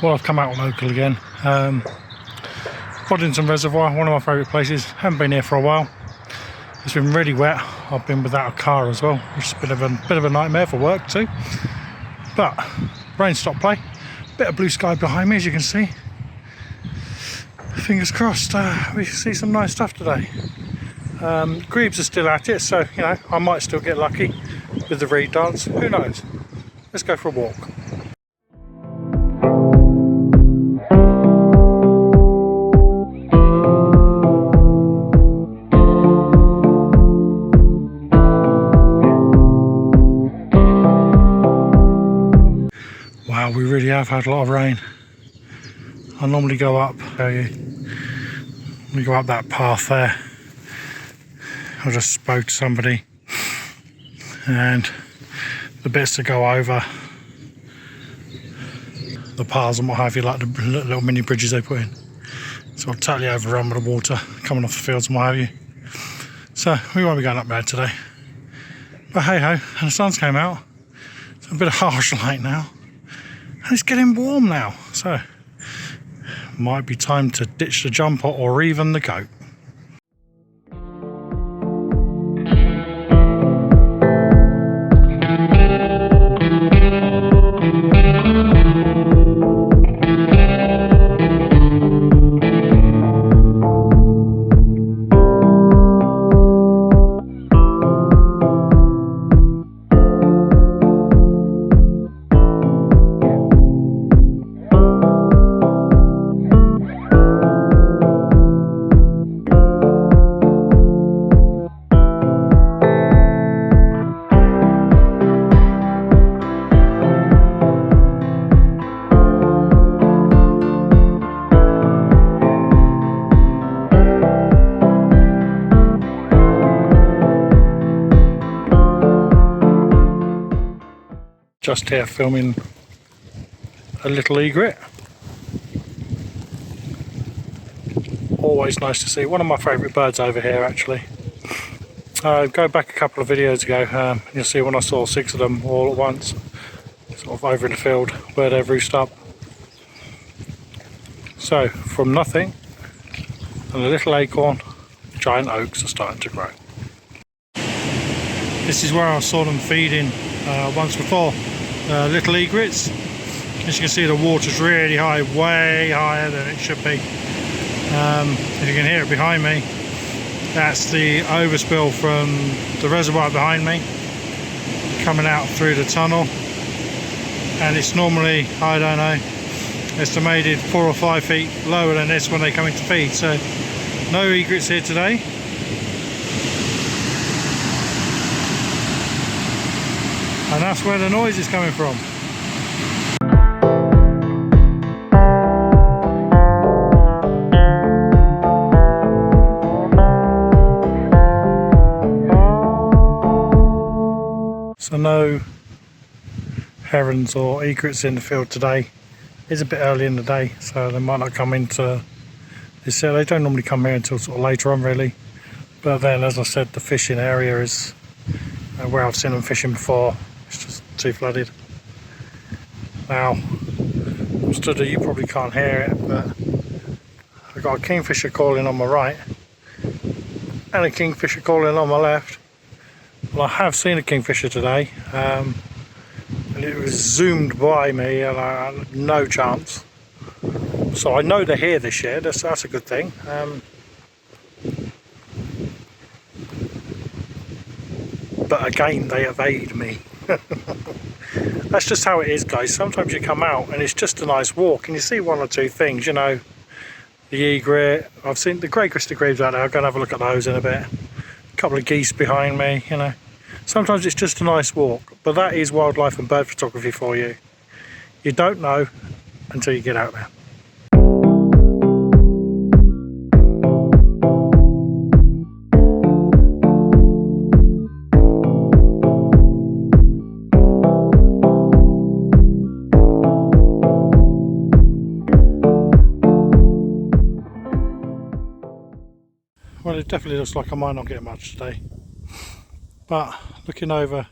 Well, I've come out local again. Boddington Reservoir, one of my favourite places. Haven't been here for a while. It's been really wet. I've been without a car as well, which is a bit of a nightmare for work too. But rain stopped play. Bit of blue sky behind me, as you can see. Fingers crossed, we see some nice stuff today. Grebes are still at it, so you know I might still get lucky with the reed dance. Who knows? Let's go for a walk. Wow, we really have had a lot of rain. I normally go up, we go up that path there. I just spoke to somebody, and the bits that go over the paths and what have you, like the little mini bridges they put in, so I'm totally overrun with the water coming off the fields and what have you. So we won't be going up there today. But hey ho, and the sun's came out. It's a bit of harsh light now, and it's getting warm now. So might be time to ditch the jumper or even the goat. Just here filming a little egret. Always nice to see. One of my favourite birds over here actually. Go back a couple of videos ago, you'll see when I saw 6 of them all at once, sort of over in the field where they roost up. So from nothing and a little acorn, giant oaks are starting to grow. This is where I saw them feeding once before. Little egrets. As you can see, the water's really high, way higher than it should be. If you can hear it behind me, that's the overspill from the reservoir behind me coming out through the tunnel, and it's normally, I don't know, estimated 4 or 5 feet lower than this when they come in to feed. So no egrets here today. And that's where the noise is coming from. So no herons or egrets in the field today. It's a bit early in the day, so they might not come into this area. They don't normally come here until sort of later on really. But then, as I said, the fishing area is where I've seen them fishing before. It's just too flooded. Now, I'm stood here, you probably can't hear it, but I've got a kingfisher calling on my right and a kingfisher calling on my left. Well, I have seen a kingfisher today, and it was zoomed by me and I had no chance. So I know they're here this year, that's a good thing. But again, they evade me. That's just how it is, guys. Sometimes you come out and it's just a nice walk and you see 1 or 2 things, you know, the egret. I've seen the grey crested grebes out there. I'll go and have a look at those in a bit. A couple of geese behind me, you know. Sometimes it's just a nice walk, but that is wildlife and bird photography for you. You don't know until you get out there. Well, it definitely looks like I might not get much today, but looking over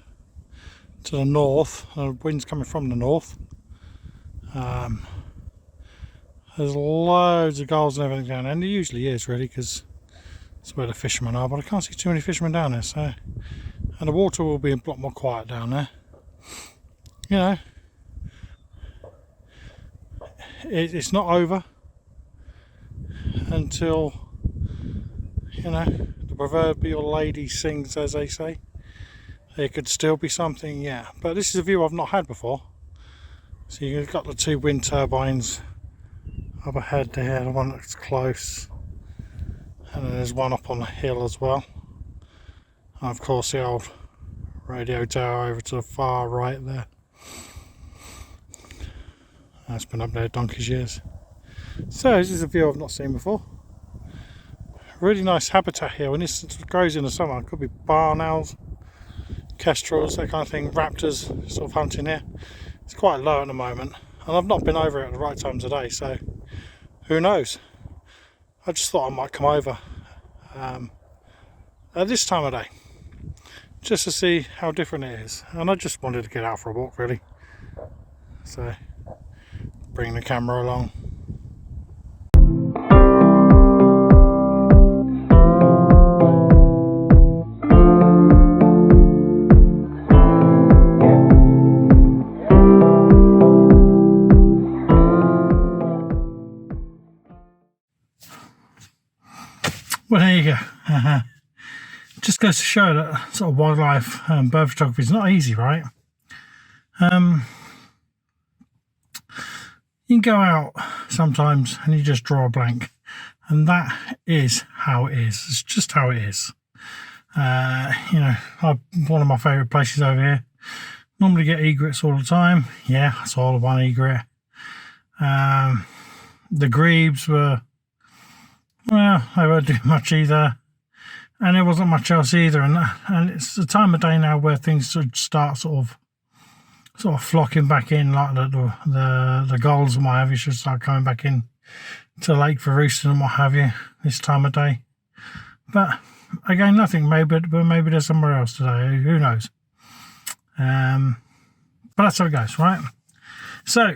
to the north, the wind's coming from the north, There's loads of gulls and everything down there, and there usually is really, because that's where the fishermen are, but I can't see too many fishermen down there, so, and the water will be a lot more quiet down there. You know, it's not over until, you know, the proverbial lady sings, as they say. There could still be something, yeah, but this is a view I've not had before. So you've got the 2 wind turbines up ahead there, the one that's close, and then there's one up on the hill as well, and of course the old radio tower over to the far right there. That's been up there donkey's years. So this is a view I've not seen before. Really nice habitat here. When this grows in the summer, it could be barn owls, kestrels, that kind of thing, raptors sort of hunting here. It's quite low at the moment, and I've not been over it at the right times of day, so who knows. I just thought I might come over at this time of day just to see how different it is, and I just wanted to get out for a walk really, so bring the camera along. Well, there you go. Just goes to show that sort of wildlife and bird photography is not easy, right? You can go out sometimes and you just draw a blank, and that is how it is. It's just how it is. You know, one of my favourite places over here. Normally get egrets all the time. Yeah, I saw the one egret. The grebes were, well, they weren't doing much either, and there wasn't much else either. And it's the time of day now where things should start sort of flocking back in, like the gulls and what have you should start coming back in to the lake for roosting and what have you this time of day. But again, nothing. Maybe they're somewhere else today. Who knows? But that's how it goes, right? So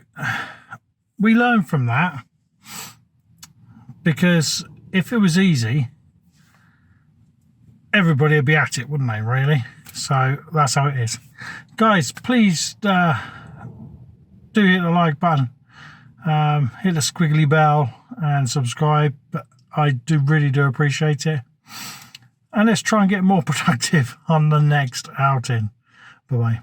we learn from that, because if it was easy, everybody would be at it, wouldn't they, really? So that's how it is. Guys, please do hit the like button, hit the squiggly bell and subscribe. I really do appreciate it. And let's try and get more productive on the next outing. Bye-bye.